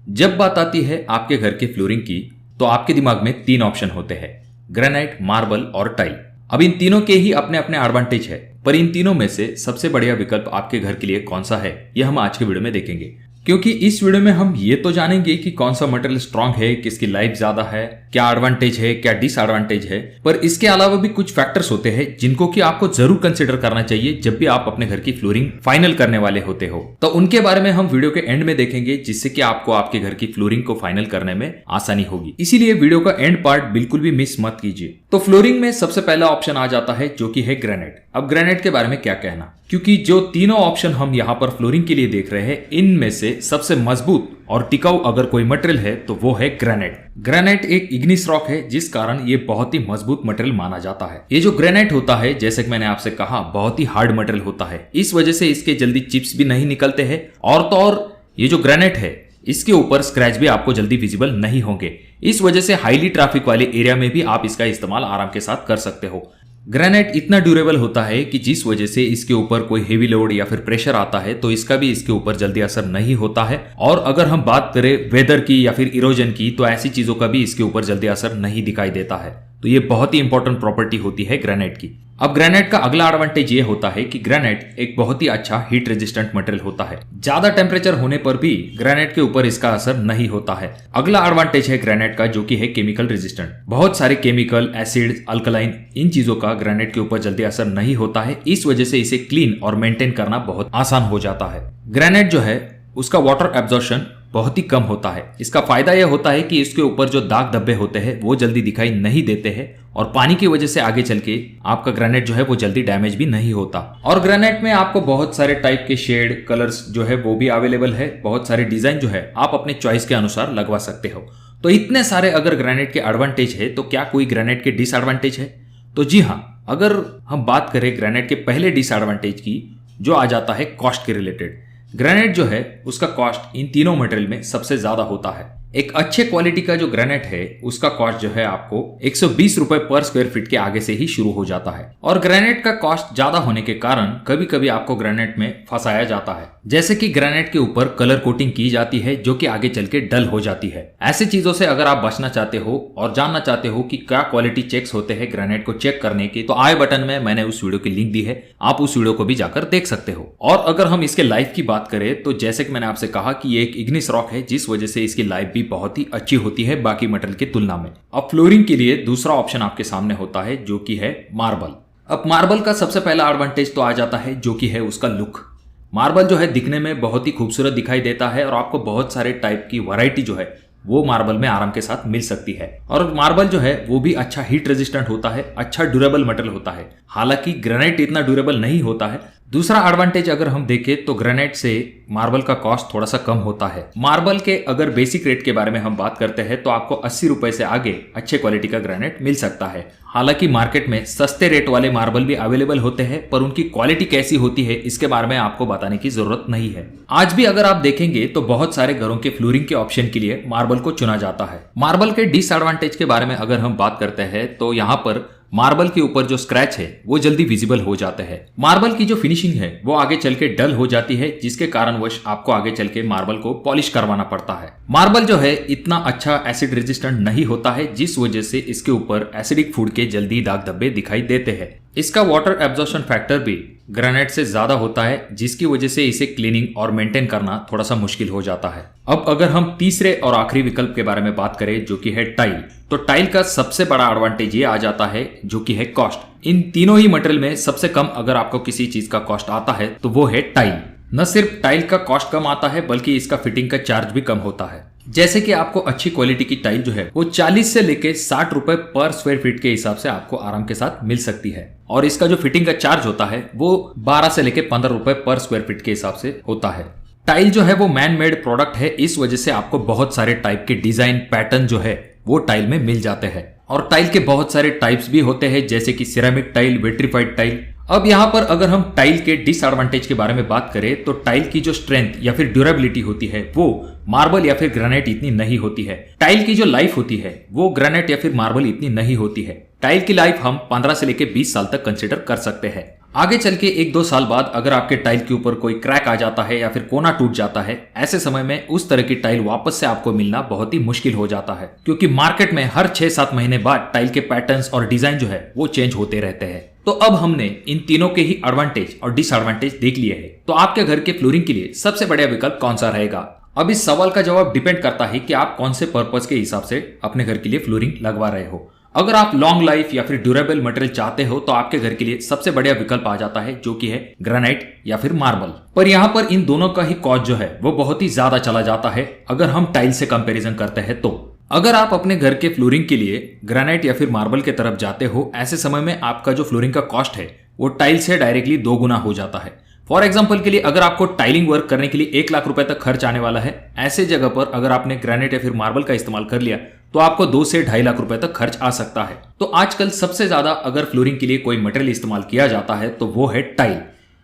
जब बात आती है आपके घर के फ्लोरिंग की तो आपके दिमाग में तीन ऑप्शन होते हैं, ग्रेनाइट, मार्बल और टाइल। अब इन तीनों के ही अपने अपने एडवांटेज है, पर इन तीनों में से सबसे बढ़िया विकल्प आपके घर के लिए कौन सा है यह हम आज के वीडियो में देखेंगे। क्योंकि इस वीडियो में हम ये तो जानेंगे कि कौन सा मटेरियल स्ट्रांग है, किसकी लाइफ ज्यादा है, क्या एडवांटेज है, क्या डिसएडवांटेज है, पर इसके अलावा भी कुछ फैक्टर्स होते हैं जिनको कि आपको जरूर कंसिडर करना चाहिए जब भी आप अपने घर की फ्लोरिंग फाइनल करने वाले होते हो। तो उनके बारे में हम वीडियो के एंड में देखेंगे, जिससे कि आपको आपके घर की फ्लोरिंग को फाइनल करने में आसानी होगी। इसीलिए वीडियो का एंड पार्ट बिल्कुल भी मिस मत कीजिए। तो फ्लोरिंग में सबसे पहला ऑप्शन आ जाता है जो कि है ग्रेनाइट। अब ग्रेनाइट के बारे में क्या कहना, क्योंकि जो तीनों ऑप्शन हम यहाँ पर फ्लोरिंग के लिए देख रहे हैं, इनमें से सबसे मजबूत और टिकाऊ अगर कोई मटेरियल है तो वो है ग्रेनाइट। ग्रेनाइट एक इग्निस रॉक है, जिस कारण ये बहुत ही मजबूत मटेरियल माना जाता है। ये जो ग्रेनाइट होता है, जैसे कि मैंने आपसे कहा, बहुत ही हार्ड मटेरियल होता है। इस वजह से इसके जल्दी चिप्स भी नहीं निकलते हैं, और तो और ये जो ग्रेनाइट है इसके ऊपर स्क्रैच भी आपको जल्दी विजिबल नहीं होंगे। इस वजह से हाईली ट्रैफिक वाले एरिया में भी आप इसका इस्तेमाल आराम के साथ कर सकते हो। ग्रेनाइट इतना ड्यूरेबल होता है कि जिस वजह से इसके ऊपर कोई हेवी लोड या फिर प्रेशर आता है तो इसका भी इसके ऊपर जल्दी असर नहीं होता है। और अगर हम बात करें वेदर की या फिर इरोजन की, तो ऐसी चीजों का भी इसके ऊपर जल्दी असर नहीं दिखाई देता है। तो ये बहुत ही इंपॉर्टेंट प्रॉपर्टी होती है ग्रेनाइट की। अब ग्रेनाइट का अगला एडवांटेज ये होता है कि ग्रेनाइट एक बहुत ही अच्छा हीट रेजिस्टेंट मटेरियल होता है। ज्यादा टेम्परेचर होने पर भी ग्रेनाइट के ऊपर इसका असर नहीं होता है। अगला एडवांटेज है ग्रेनाइट का जो कि है केमिकल रेजिस्टेंट। बहुत सारे केमिकल, एसिड, अल्कलाइन, इन चीजों का ग्रेनाइट के ऊपर जल्दी असर नहीं होता है। इस वजह से इसे क्लीन और मेंटेन करना बहुत आसान हो जाता है। ग्रेनाइट जो है उसका वाटर एब्जॉर्प्शन बहुत ही कम होता है। इसका फायदा यह होता है कि इसके ऊपर जो दाग धब्बे होते हैं वो जल्दी दिखाई नहीं देते हैं, और पानी की वजह से आगे चल के आपका ग्रेनाइट जो है वो जल्दी डैमेज भी नहीं होता। और ग्रेनाइट में आपको बहुत सारे टाइप के शेड, कलर्स जो है वो भी अवेलेबल है। बहुत सारे डिजाइन जो है आप अपने चॉइस के अनुसार लगवा सकते हो। तो इतने सारे अगर ग्रेनाइट के एडवांटेज है तो क्या कोई ग्रेनाइट के डिसएडवांटेज है? तो जी हाँ, अगर हम बात करें ग्रेनाइट के पहले डिसएडवांटेज की, जो आ जाता है कॉस्ट के रिलेटेड। ग्रेनाइट जो है उसका कॉस्ट इन तीनों मटेरियल में सबसे ज्यादा होता है। एक अच्छे क्वालिटी का जो ग्रेनाइट है उसका कॉस्ट जो है आपको 120 रुपए पर स्क्वायर फीट के आगे से ही शुरू हो जाता है। और ग्रेनाइट का कॉस्ट ज्यादा होने के कारण कभी कभी आपको ग्रेनाइट में फंसाया जाता है, जैसे कि ग्रेनाइट के ऊपर कलर कोटिंग की जाती है जो कि आगे चल के डल हो जाती है। ऐसी चीजों से अगर आप बचना चाहते हो और जानना चाहते हो कि क्या क्वालिटी चेक्स होते हैं ग्रेनाइट को चेक करने के, तो आई बटन में मैंने उस वीडियो की लिंक दी है, आप उस वीडियो को भी जाकर देख सकते हो। और अगर हम इसके लाइफ की बात करें तो जैसे कि मैंने आपसे कहा कि ये एक इग्निस रॉक है, जिस वजह से इसकी लाइफ भी बहुत ही अच्छी होती है बाकी मटेरियल की तुलना में। अब फ्लोरिंग के लिए दूसरा ऑप्शन आपके सामने होता है जो कि है मार्बल। अब मार्बल का सबसे पहला एडवांटेज तो आ जाता है जो कि है उसका लुक। मार्बल जो है दिखने में बहुत ही खूबसूरत दिखाई देता है, और आपको बहुत सारे टाइप की वैरायटी जो है वो मार्बल में आराम के साथ मिल सकती है। और मार्बल जो है वो भी अच्छा हीट रेजिस्टेंट होता है, अच्छा ड्यूरेबल मटेरियल होता है। हालांकि ग्रेनाइट इतना ड्यूरेबल नहीं होता है। दूसरा एडवांटेज अगर हम देखें तो ग्रेनाइट से मार्बल का कॉस्ट थोड़ा सा कम होता है। मार्बल के अगर बेसिक रेट के बारे में हम बात करते हैं तो आपको 80 रुपए से आगे अच्छे क्वालिटी का ग्रेनाइट मिल सकता है। हालांकि मार्केट में सस्ते रेट वाले मार्बल भी अवेलेबल होते हैं, पर उनकी क्वालिटी कैसी होती है इसके बारे में आपको बताने की जरूरत नहीं है। आज भी अगर आप देखेंगे तो बहुत सारे घरों के फ्लोरिंग के ऑप्शन के लिए मार्बल को चुना जाता है। मार्बल के डिसएडवांटेज के बारे में अगर हम बात करते हैं तो यहाँ पर मार्बल के ऊपर जो स्क्रैच है वो जल्दी विजिबल हो जाते हैं। मार्बल की जो फिनिशिंग है वो आगे चल के डल हो जाती है, जिसके कारणवश आपको आगे चल के मार्बल को पॉलिश करवाना पड़ता है। मार्बल जो है इतना अच्छा एसिड रेजिस्टेंट नहीं होता है, जिस वजह से इसके ऊपर एसिडिक फूड के जल्दी दाग धब्बे दिखाई देते हैं। इसका वाटर एब्जॉर्प्शन फैक्टर भी ग्रेनाइट से ज्यादा होता है, जिसकी वजह से इसे क्लीनिंग और मेंटेन करना थोड़ा सा मुश्किल हो जाता है। अब अगर हम तीसरे और आखिरी विकल्प के बारे में बात करें जो कि है टाइल, तो टाइल का सबसे बड़ा एडवांटेज ये आ जाता है जो कि है कॉस्ट। इन तीनों ही मटेरियल में सबसे कम अगर आपको किसी चीज का कॉस्ट आता है तो वो है टाइल। न सिर्फ टाइल का कॉस्ट कम आता है बल्कि इसका फिटिंग का चार्ज भी कम होता है। जैसे कि आपको अच्छी क्वालिटी की टाइल जो है वो 40 से लेके 60 रुपए पर स्क्वायर फीट के हिसाब से आपको आराम के साथ मिल सकती है, और इसका जो फिटिंग का चार्ज होता है वो 12 से लेके 15 रुपए पर स्क्वायर फीट के हिसाब से होता है। टाइल जो है वो मैन मेड प्रोडक्ट है, इस वजह से आपको बहुत सारे टाइप के डिजाइन पैटर्न जो है वो टाइल में मिल जाते हैं। और टाइल के बहुत सारे टाइप्स भी होते हैं, जैसे कि सिरेमिक टाइल, विट्रीफाइड टाइल। अब यहाँ पर अगर हम टाइल के डिसएडवांटेज के बारे में बात करें तो टाइल की जो स्ट्रेंथ या फिर ड्यूरेबिलिटी होती है वो मार्बल या फिर ग्रेनाइट इतनी नहीं होती है। टाइल की जो लाइफ होती है वो ग्रेनाइट या फिर मार्बल इतनी नहीं होती है। टाइल की लाइफ हम 15 से लेकर 20 साल तक कंसिडर कर सकते हैं। आगे चल के 1-2 साल बाद अगर आपके टाइल के ऊपर कोई क्रैक आ जाता है या फिर कोना टूट जाता है, ऐसे समय में उस तरह की टाइल वापस से आपको मिलना बहुत ही मुश्किल हो जाता है, क्योंकि मार्केट में हर 6-7 महीने बाद टाइल के पैटर्न्स और डिजाइन जो है वो चेंज होते रहते हैं। तो अब हमने इन तीनों के ही एडवांटेज और डिसएडवांटेज देख लिए हैं। तो आपके घर के फ्लोरिंग के लिए सबसे बढ़िया विकल्प कौन सा रहेगा? अब इस सवाल का जवाब डिपेंड करता है कि आप कौन से पर्पस के हिसाब से अपने घर के लिए फ्लोरिंग लगवा रहे हो। अगर आप लॉन्ग लाइफ या फिर ड्यूरेबल मटेरियल चाहते हो तो आपके घर के लिए सबसे बढ़िया विकल्प आ जाता है, जो कि है ग्रेनाइट या फिर मार्बल। पर यहाँ पर इन दोनों का ही कॉस्ट जो है वो बहुत ही ज्यादा चला जाता है अगर हम टाइल से कंपैरिजन करते हैं। तो अगर आप अपने घर के फ्लोरिंग के लिए ग्रेनाइट या फिर मार्बल की तरफ जाते हो, ऐसे समय में आपका जो फ्लोरिंग का कॉस्ट है वो टाइल से डायरेक्टली 2 गुना हो जाता है। फॉर एग्जाम्पल के लिए अगर आपको टाइलिंग वर्क करने के लिए 1 लाख रुपए तक खर्च आने वाला है, ऐसे जगह पर अगर आपने ग्रेनाइट या फिर मार्बल का इस्तेमाल कर लिया तो आपको 2 से 2.5 लाख रुपए तक खर्च आ सकता है। तो आजकल सबसे ज्यादा अगर फ्लोरिंग के लिए कोई मटेरियल इस्तेमाल किया जाता है तो वो है टाइल।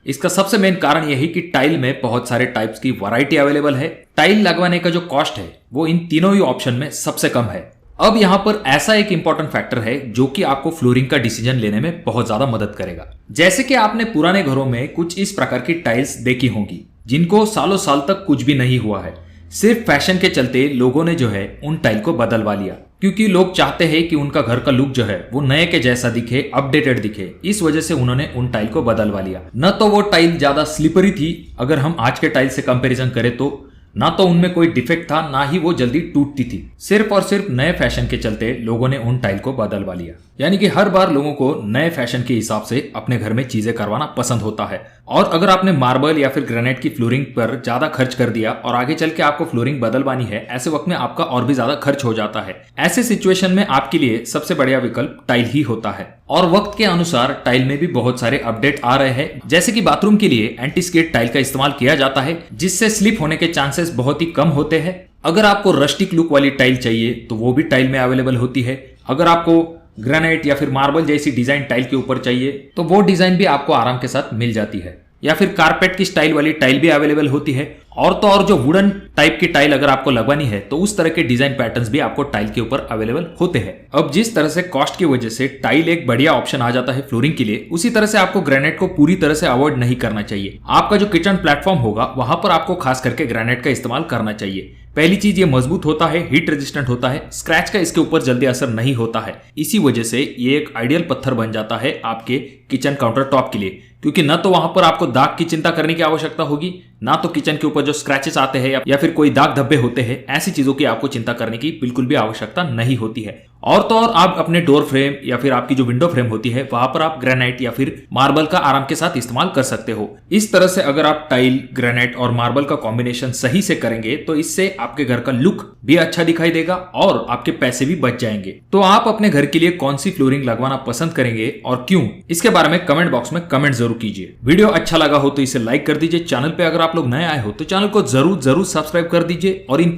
इसका सबसे मेन कारण यही कि टाइल में बहुत सारे टाइप्स की वैरायटी अवेलेबल है। टाइल लगवाने का जो कॉस्ट है वो इन तीनों ही ऑप्शन में सबसे कम है। अब यहाँ पर ऐसा एक इंपॉर्टेंट फैक्टर है जो कि आपको फ्लोरिंग का डिसीजन लेने में बहुत ज्यादा मदद करेगा। जैसे कि आपने पुराने घरों में कुछ इस प्रकार की टाइल्स देखी होंगी जिनको सालों साल तक कुछ भी नहीं हुआ है। सिर्फ फैशन के चलते लोगों ने जो है उन टाइल को बदलवा लिया, क्योंकि लोग चाहते हैं कि उनका घर का लुक जो है वो नए के जैसा दिखे, अपडेटेड दिखे। इस वजह से उन्होंने उन टाइल को बदलवा लिया। न तो वो टाइल ज्यादा स्लिपरी थी अगर हम आज के टाइल से कंपैरिजन करें तो, ना तो उनमें कोई डिफेक्ट था, ना ही वो जल्दी टूटती थी। सिर्फ और सिर्फ नए फैशन के चलते लोगों ने उन टाइल को बदलवा लिया। यानी कि हर बार लोगों को नए फैशन के हिसाब से अपने घर में चीजें करवाना पसंद होता है। और अगर आपने मार्बल या फिर ग्रेनाइट की फ्लोरिंग पर ज्यादा खर्च कर दिया और आगे चल के आपको फ्लोरिंग बदलवानी है, ऐसे वक्त में आपका और भी ज्यादा खर्च हो जाता है। ऐसे सिचुएशन में आपके लिए सबसे बढ़िया विकल्प टाइल ही होता है। और वक्त के अनुसार टाइल में भी बहुत सारे अपडेट आ रहे हैं, जैसे कि बाथरूम के लिए एंटी स्किड टाइल का इस्तेमाल किया जाता है, जिससे स्लिप होने के चांसेस बहुत ही कम होते हैं। अगर आपको रस्टिक लुक वाली टाइल चाहिए तो वो भी टाइल में अवेलेबल होती है। अगर आपको ग्रेनाइट या फिर मार्बल जैसी डिजाइन टाइल के ऊपर चाहिए तो वो डिजाइन भी आपको आराम के साथ मिल जाती है। या फिर कारपेट की स्टाइल वाली टाइल भी अवेलेबल होती है। और तो और जो वुडन टाइप की टाइल अगर आपको लगवानी है तो उस तरह के डिजाइन पैटर्न्स भी आपको टाइल के ऊपर अवेलेबल होते हैं। अब जिस तरह से कॉस्ट की वजह से टाइल एक बढ़िया ऑप्शन आ जाता है फ्लोरिंग के लिए, उसी तरह से आपको ग्रेनाइट को पूरी तरह से अवॉइड नहीं करना चाहिए। आपका जो किचन प्लेटफॉर्म होगा वहां पर आपको खास करके ग्रेनाइट का इस्तेमाल करना चाहिए। पहली चीज, ये मजबूत होता है, हीट रेजिस्टेंट होता है, स्क्रैच का इसके ऊपर जल्दी असर नहीं होता है। इसी वजह से ये एक आइडियल पत्थर बन जाता है आपके किचन काउंटर टॉप के लिए, क्योंकि न तो वहां पर आपको दाग की चिंता करने की आवश्यकता होगी, ना तो किचन के ऊपर जो स्क्रैचेस आते हैं या फिर कोई दाग धब्बे होते हैं, ऐसी चीजों की आपको चिंता करने की बिल्कुल भी आवश्यकता नहीं होती है। और तो और आप अपने डोर फ्रेम या फिर आपकी जो विंडो फ्रेम होती है वहां पर आप ग्रेनाइट या फिर मार्बल का आराम के साथ इस्तेमाल कर सकते हो। इस तरह से अगर आप टाइल, ग्रेनाइट और मार्बल का कॉम्बिनेशन सही से करेंगे तो इससे आपके घर का लुक भी अच्छा दिखाई देगा और आपके पैसे भी बच जाएंगे। तो आप अपने घर के लिए कौन सी फ्लोरिंग लगवाना पसंद करेंगे और क्यों, इसके बारे में कमेंट बॉक्स में कमेंट जरूर कीजिए। वीडियो अच्छा लगा हो तो इसे लाइक कर दीजिए। चैनल पे अगर आप लोग नए आए हो तो चैनल को जरूर सब्सक्राइब कर दीजिए और इन